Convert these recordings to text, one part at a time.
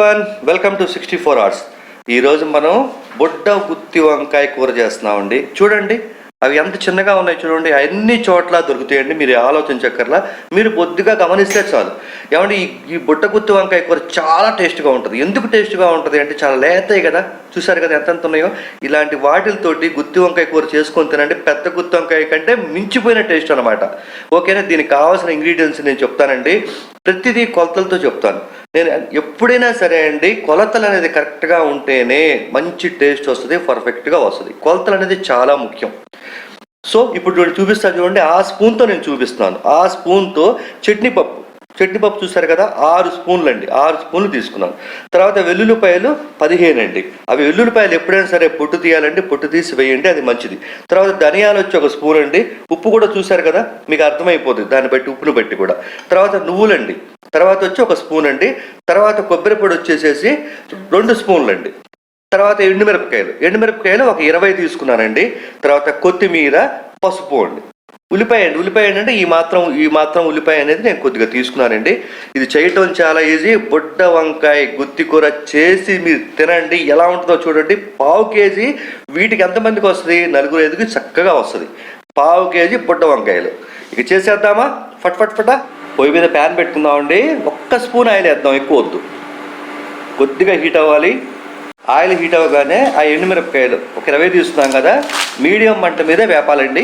Everyone, welcome to 64 hours. ఈరోజు మనం బుడ్డ గుత్తి వంకాయ కూర చేస్తున్నామండి. చూడండి, అవి ఎంత చిన్నగా ఉన్నాయి చూడండి. అన్ని చోట్ల దొరుకుతాయండి, మీరు ఆలోచించక్కర్లా. మీరు బొద్దుగా గమనిస్తే చాలు. ఏమంటే ఈ బుడ్డ గుత్తి వంకాయ కూర చాలా టేస్ట్గా ఉంటుంది. ఎందుకు టేస్ట్గా ఉంటుంది అంటే చాలా లేతాయి కదా, చూసారు కదా ఎంత ఉన్నాయో. ఇలాంటి వాటితోటి గుత్తి వంకాయ కూర చేసుకొని తినండి. పెద్ద గుత్తి వంకాయ కంటే మించిపోయిన టేస్ట్ అనమాట. ఓకేనా? దీనికి కావాల్సిన ఇంగ్రీడియంట్స్ నేను చెప్తానండి. ప్రతిదీ కొలతలతో చెప్తాను. నేను ఎప్పుడైనా సరే అండి, కొలతలు అనేది కరెక్ట్గా ఉంటేనే మంచి టేస్ట్ వస్తుంది, పర్ఫెక్ట్గా వస్తుంది. కొలతలు అనేది చాలా ముఖ్యం. సో ఇప్పుడు చూపిస్తాను చూడండి. ఆ స్పూన్తో నేను చూపిస్తున్నాను. ఆ స్పూన్తో చట్నీ పప్పు చూస్తారు కదా, 6 స్పూన్లు అండి. 6 స్పూన్లు తీసుకున్నాను. తర్వాత వెల్లుల్లిపాయలు 15 అండి. అవి వెల్లుల్లిపాయలు ఎప్పుడైనా సరే పొట్టు తీయాలండి, పొట్టు తీసి వేయండి, అది మంచిది. తర్వాత ధనియాలు వచ్చి 1 స్పూన్ అండి. ఉప్పు కూడా చూసారు కదా, మీకు అర్థమైపోతుంది దాన్ని బట్టి, ఉప్పును బట్టి కూడా. తర్వాత నువ్వులండి, తర్వాత వచ్చి 1 స్పూన్ అండి. తర్వాత కొబ్బరి పొడి వచ్చేసేసి 2 స్పూన్లు అండి. తర్వాత ఎండుమిరపకాయలు ఒక 20 తీసుకున్నానండి. తర్వాత కొత్తిమీర, పసుపు అండి. ఉల్లిపాయ అంటే ఈ మాత్రం ఉల్లిపాయ అనేది నేను కొద్దిగా తీసుకున్నానండి. ఇది చేయటం చాలా ఈజీ. బుడ్డ వంకాయ గుత్తి కూర చేసి మీరు తినండి, ఎలా ఉంటుందో చూడండి. 1/2 కేజీ వీటికి ఎంతమందికి వస్తుంది? 4-5కి చక్కగా వస్తుంది. 1/2 కేజీ బుడ్డ వంకాయలు. ఇక చేసేద్దామా? ఫట్. పొయ్యి మీద ప్యాన్ పెట్టుకుందామండి. 1 స్పూన్ ఆయిల్ వేద్దాం, ఎక్కువ వద్దు. కొద్దిగా హీట్ అవ్వాలి. ఆయిల్ హీట్ అవ్వగానే ఆ ఎండుమిరపకాయలు ఒక 20 తీసుకున్నాం కదా, మీడియం మంట మీద వేపాలండి.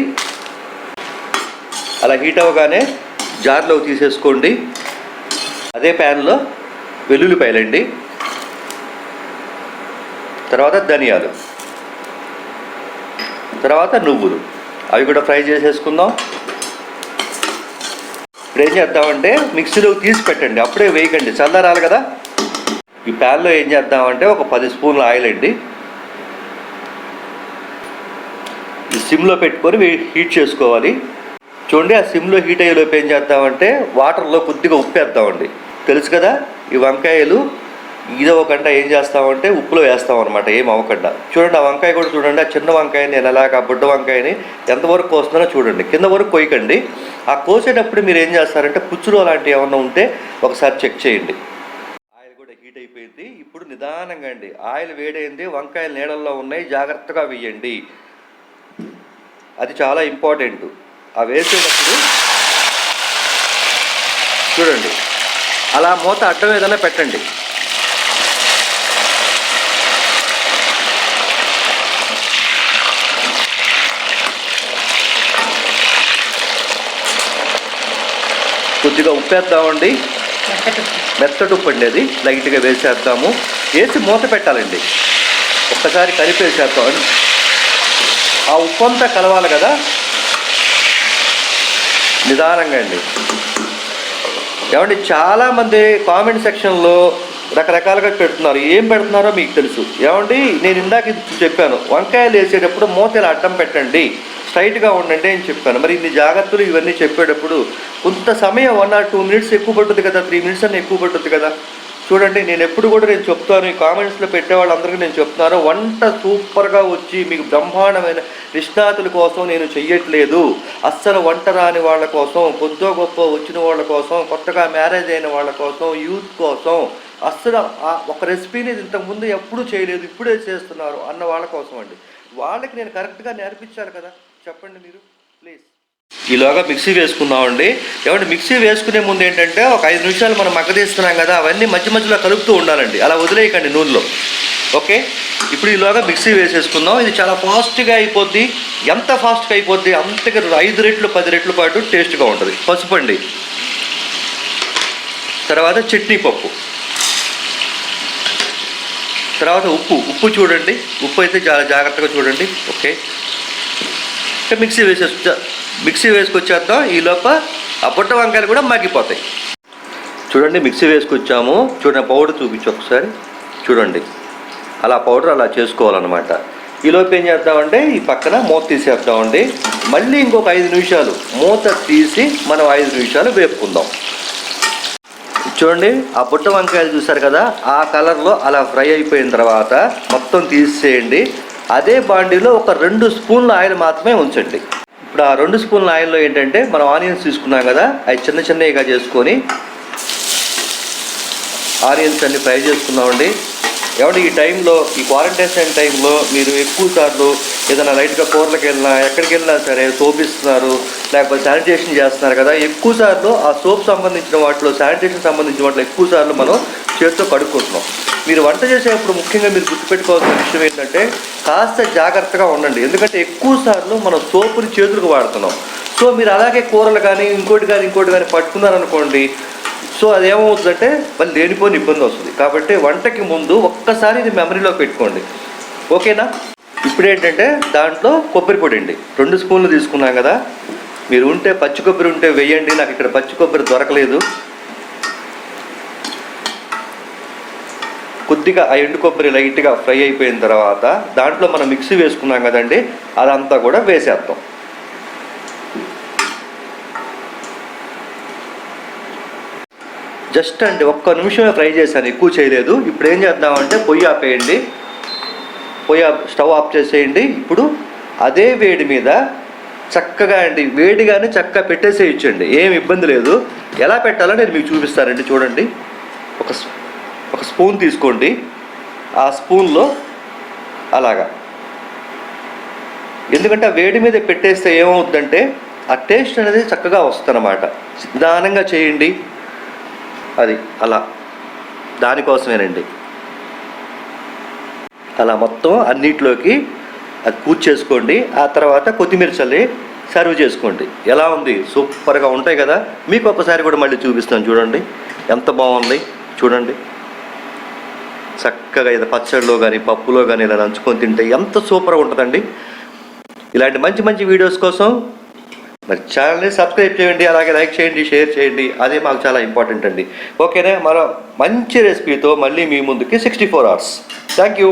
అలా హీట్ అవ్వగానే జార్లోకి తీసేసుకోండి. అదే ప్యాన్లో వెల్లుల్లిపాయలండి, తర్వాత ధనియాలు, తర్వాత నువ్వులు, అవి కూడా ఫ్రై చేసేసుకుందాం. ఇప్పుడు ఏం చేద్దామంటే మిక్సీలోకి తీసి పెట్టండి, అప్పుడే వేయకండి, చల్లారాలి కదా. ఈ ప్యాన్లో ఏం చేద్దామంటే ఒక 10 స్పూన్ల ఆయిల్ అండి. ఈ సిమ్లో పెట్టుకొని హీట్ చేసుకోవాలి. చూడండి, ఆ సిమ్లో హీట్ అయ్యేలోపు ఏం చేద్దామంటే వాటర్లో కొద్దిగా ఉప్పు వేద్దామండి. తెలుసు కదా, ఈ వంకాయలు ఇదవ్వకుండా ఏం చేస్తామంటే ఉప్పులో వేస్తాం అనమాట, ఏం అవ్వకుండా. చూడండి, ఆ వంకాయ కూడా చూడండి, ఆ చిన్న వంకాయని నేను అలాగా బుడ్డ వంకాయని ఎంతవరకు కోస్తున్నానో చూడండి. కింద వరకు కొయ్యకండి. ఆ కోసేటప్పుడు మీరు ఏం చేస్తారంటే పుచ్చులు అలాంటివి ఏమన్నా ఉంటే ఒకసారి చెక్ చేయండి. ఆయిల్ కూడా హీట్ అయిపోయింది. ఇప్పుడు నిదానంగా అండి, ఆయిల్ వేడైంది, వంకాయలు నీళ్ళల్లో ఉన్నాయి, జాగ్రత్తగా వేయండి. అది చాలా ఇంపార్టెంట్. ఆ వేసేటప్పుడు చూడండి, అలా మూత అడ్డం ఏదైనా పెట్టండి. కొద్దిగా ఉప్పు వేద్దామండి, మెత్తటి ఉప్పు అండి, అది లైట్గా వేసేద్దాము. వేసి మూత పెట్టాలండి. ఒక్కసారి కలిపేసేద్దాం. ఆ ఉప్పు అంతా కలవాలి కదా, నిదానంగా అండి. ఏమండి, చాలామంది కామెంట్ సెక్షన్లో రకరకాలుగా పెడుతున్నారు. ఏం పెడుతున్నారో మీకు తెలుసు. ఏమండి, నేను ఇందాక చెప్పాను, వంకాయలు వేసేటప్పుడు మూత ఇలా అడ్డం పెట్టండి, స్ట్రైట్గా ఉండండి అని చెప్పాను. మరి ఇన్ని జాగ్రత్తలు ఇవన్నీ చెప్పేటప్పుడు కొంత సమయం 1 or 2 minutes ఎక్కువ పడుతుంది కదా, 3 minutes అన్న ఎక్కువ పడుతుంది కదా. చూడండి, నేను ఎప్పుడు కూడా నేను చెప్తాను, ఈ కామెంట్స్లో పెట్టే వాళ్ళందరికీ నేను చెప్తున్నాను, వంట సూపర్గా వచ్చి మీకు బ్రహ్మాండమైన నిష్ణాతుల కోసం నేను చెయ్యట్లేదు. అస్సలు వంట రాని వాళ్ళ కోసం, కొద్దో గొప్ప వచ్చిన వాళ్ళ కోసం, కొత్తగా మ్యారేజ్ అయిన వాళ్ళ కోసం, యూత్ కోసం, అస్సలు ఒక రెసిపీని ఇంతకుముందు ఎప్పుడూ చేయలేదు, ఇప్పుడే చేస్తున్నారు అన్న వాళ్ళ కోసం అండి. వాళ్ళకి నేను కరెక్ట్గా నేర్పించాలి కదా. చెప్పండి మీరు ప్లీజ్. ఈలోగా మిక్సీ వేసుకుందామండి. ఏమంటే మిక్సీ వేసుకునే ముందు ఏంటంటే ఒక 5 నిమిషాలు మనం మగ్గదీస్తున్నాం కదా, అవన్నీ మధ్యలో కలుపుతూ ఉండాలండి, అలా వదిలేయకండి నూనెలో. ఓకే, ఇప్పుడు ఈలోగా మిక్సీ వేసేసుకుందాం. ఇది చాలా ఫాస్ట్గా అయిపోద్ది. ఎంత ఫాస్ట్గా అయిపోద్ది అంతగా 5 రెట్లు 10 రెట్ల పాటు టేస్ట్గా ఉంటుంది. పసుపు అండి, తర్వాత చట్నీ పప్పు, తర్వాత ఉప్పు చూడండి. ఉప్పు అయితే చాలా జాగ్రత్తగా చూడండి. Okay, mixie వేసుకొచ్చేద్దాం. ఈలోప ఆ బుట్ట వంకాయలు కూడా మగ్గిపోతాయి. చూడండి, మిక్సీ వేసుకొచ్చాము. చూడండి, పౌడర్ చూపించు ఒకసారి. చూడండి, అలా పౌడర్ అలా చేసుకోవాలన్నమాట. ఈలోపు ఏం చేద్దామంటే ఈ పక్కన మూత తీసేద్దామండి. మళ్ళీ ఇంకొక 5 నిమిషాలు మూత తీసి మనం 5 నిమిషాలు వేపుకుందాం. చూడండి, ఆ బుట్ట వంకాయలు చూసారు కదా, ఆ కలర్లో అలా ఫ్రై అయిపోయిన తర్వాత మొత్తం తీసేయండి. అదే బాండీలో ఒక 2 స్పూన్ల ఆయిల్ మాత్రమే ఉంచండి. ఇప్పుడు ఆ 2 స్పూన్ల ఆయిల్లో ఏంటంటే మనం ఆనియన్స్ తీసుకున్నాం కదా, అవి చిన్నగా చేసుకొని ఆనియన్స్ అన్ని ఫ్రై చేసుకున్నామండి. ఏమంటే ఈ టైంలో, ఈ క్వారంటైన్ టైంలో మీరు ఎక్కువ సార్లు ఏదైనా లైట్గా కూరలకు వెళ్ళినా ఎక్కడికి వెళ్ళినా సరే సోప్ ఇస్తున్నారు, లేకపోతే శానిటేషన్ చేస్తున్నారు కదా. ఎక్కువ సార్లు ఆ సోప్ సంబంధించిన వాటిలో, శానిటేషన్ సంబంధించిన వాటిలో ఎక్కువ సార్లు మనం చేతితో కడుక్కుంటున్నాం. మీరు వంట చేసేటప్పుడు ముఖ్యంగా మీరు గుర్తుపెట్టుకోవాల్సిన విషయం ఏంటంటే కాస్త జాగ్రత్తగా ఉండండి. ఎందుకంటే ఎక్కువ సార్లు మనం సోపుని చేతులకు వాడుతున్నాం. సో మీరు అలాగే కూరలు కానీ ఇంకోటి కానీ పట్టుకున్నారనుకోండి, సో అదేమవుతుందంటే మళ్ళీ లేనిపోని ఇబ్బంది వస్తుంది. కాబట్టి వంటకి ముందు ఒక్కసారి ఇది మెమరీలో పెట్టుకోండి, ఓకేనా. ఇప్పుడు ఏంటంటే దాంట్లో కొబ్బరి పొడి అండి 2 స్పూన్లు తీసుకున్నాం కదా. మీరు ఉంటే పచ్చి కొబ్బరి ఉంటే వేయండి, నాకు ఇక్కడ పచ్చి కొబ్బరి దొరకలేదు. కొద్దిగా ఆ ఎండు కొబ్బరి లైట్గా ఫ్రై అయిపోయిన తర్వాత దాంట్లో మనం మిక్సీ వేసుకున్నాం కదండి, అదంతా కూడా వేసేద్దాం. జస్ట్ అండి ఒక్క నిమిషమే ఫ్రై చేశాను, ఎక్కువ చేయలేదు. ఇప్పుడు ఏం చేద్దామంటే పొయ్యి ఆపేయండి, స్టవ్ ఆఫ్ చేసేయండి. ఇప్పుడు అదే వేడి మీద చక్కగా అండి వేడిగానే చక్కగా పెట్టేసేయచ్చండి, ఏం ఇబ్బంది లేదు. ఎలా పెట్టాలో నేను మీకు చూపిస్తానండి. చూడండి, ఒక స్పూన్ తీసుకోండి, ఆ స్పూన్లో అలాగా, ఎందుకంటే ఆ వేడి మీద పెట్టేస్తే ఏమవుతుందంటే ఆ టేస్ట్ అనేది చక్కగా వస్తుందన్నమాట. నిదానంగా చేయండి, అది అలా దానికోసమేనండి. అలా మొత్తం అన్నిట్లోకి అది పూర్తి చేసుకోండి. ఆ తర్వాత కొత్తిమీర చల్లి సర్వ్ చేసుకోండి. ఎలా ఉంది? సూపర్గా ఉంటాయి కదా. మీకు ఒకసారి కూడా మళ్ళీ చూపిస్తాను, చూడండి ఎంత బాగుంది. చూడండి చక్కగా ఇది పచ్చడిలో కానీ పప్పులో కానీ ఇలా నంచుకొని తింటే ఎంత సూపర్గా ఉంటుందండి. ఇలాంటి మంచి మంచి వీడియోస్ కోసం మరి ఛానల్ని సబ్స్క్రైబ్ చేయండి, అలాగే లైక్ చేయండి, షేర్ చేయండి, అదే మాకు చాలా ఇంపార్టెంట్ అండి. ఓకేనా, మరో మంచి రెసిపీతో మళ్ళీ మీ ముందుకి 64 hours. Thank you.